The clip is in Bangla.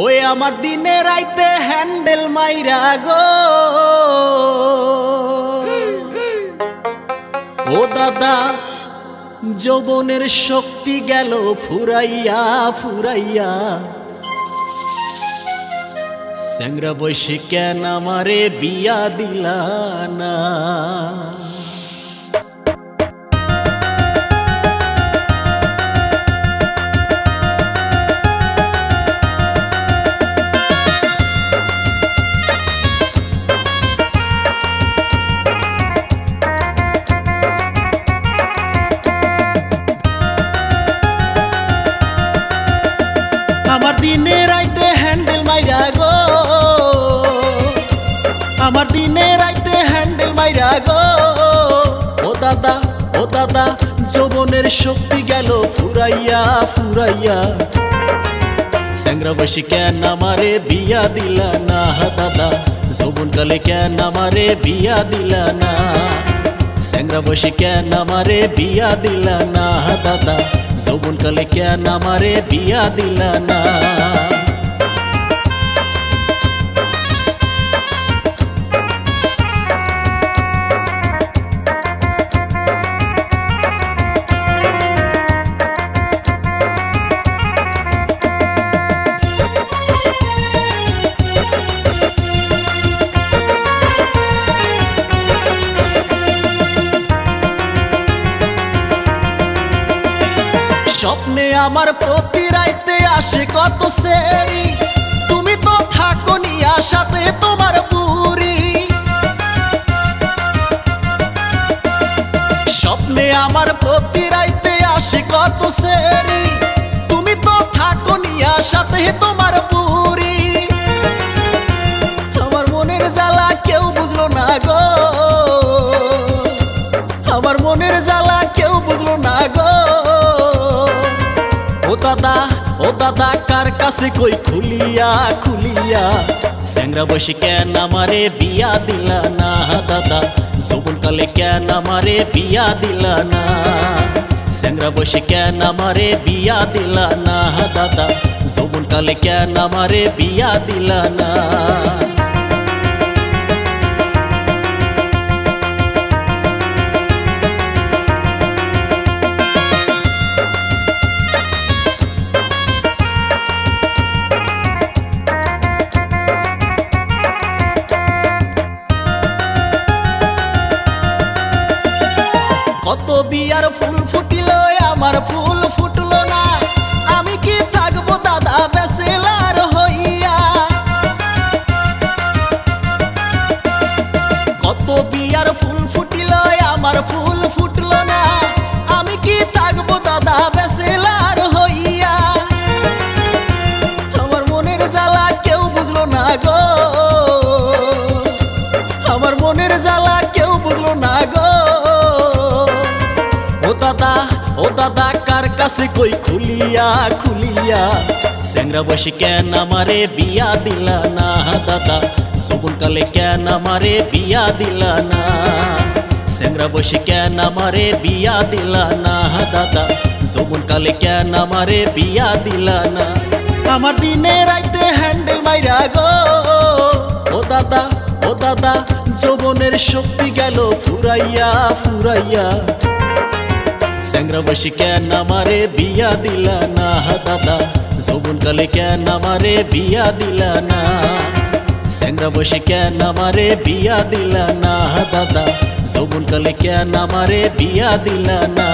ওই আমার দিনে রাইতে হ্যান্ডেল মাইরা গো ও দাদা যৌবনের শক্তি গেল ফুরাইয়া ফুরাইয়া স্যাংরা বয়সে কেন আমারে বিয়া দিলা না। আমার দিনে রাইতে হ্যান্ডেল মাইরা গো আমার দিনে রাইতে হ্যান্ডেল মাইরা গো ও দাদা যৌবনের শক্তি গেল ফুরাইয়া ফুরাইয়া স্যাংরা বয়সে কেন আমারে বিয়া দিলা না দাদা যৌবন কালে কেন আমারে বিয়া দিলা না স্যাংরা বয়সে কেন আমারে বিয়া দিলা না দাদা যৌবন কালে কেন আমারে বিয়া দিলা না। স্বপ্নে আমার প্রতি রাইতে আসে কত সেরি তুমি তো থাকো নি আশাতে তোমার বুড়ি স্বপ্নে আমার প্রতি রাইতে আসে কত সেরি তুমি তো থাকো নি আশাতে তোমার বুড়ি আমার মনের জ্বালা কেউ বুঝলো না গো আমার মনের জ্বালা কেউ বুঝলো না গো ও দাদা কার কাছে কই খুলিয়া খুলিয়া স্যাংরা বয়সে কেন আমারে বিয়া দিলা না দাদা যৌবন কালে কেন আমারে বিয়া দিলা না স্যাংরা বয়সে কেন আমারে বিয়া দিলা না দাদা যৌবন কালে কেন আমারে বিয়া দিলা না। কত বিয়ার ফুল ফুটিল আমার ফুল ফুটলো না আমি কি থাকবো দাদা ব্যাচেলার হইয়া কত বিয়ার ফুল ফুটিল আমার ফুল ফুটলো না আমি কি থাকবো দাদা ব্যাচেলার হইয়া আমার মনের জ্বালা কেউ বুঝলো না গো আমার মনের জ্বালা কেউ বুঝলো না গো ও দাদা কার কাছে কই খুলিয়া খুলিয়া স্যাংরা বয়সে কেন আমারে বিয়া দিলা না দাদা যৌবন কালে কেন আমারে বিয়া দিলা না স্যাংরা বয়সে কেন আমারে বিয়া দিলা না দাদা যৌবন কালে কেন আমারে বিয়া দিলা না। আমার দিনে রাইতে হ্যান্ডেল মাইরা গো ও দাদা যৌবনের শক্তি গেল ফুরাইয়া ফুরাইয়া স্যাংরা বয়সে কেন আমারে বিয়া দিলা না দাদা যৌবন কালে কেন আমারে বিয়া দিলা না স্যাংরা বয়সে কেন আমারে বিয়া দিলা না দাদা যৌবন কালে কেন আমারে বিয়া দিলা না।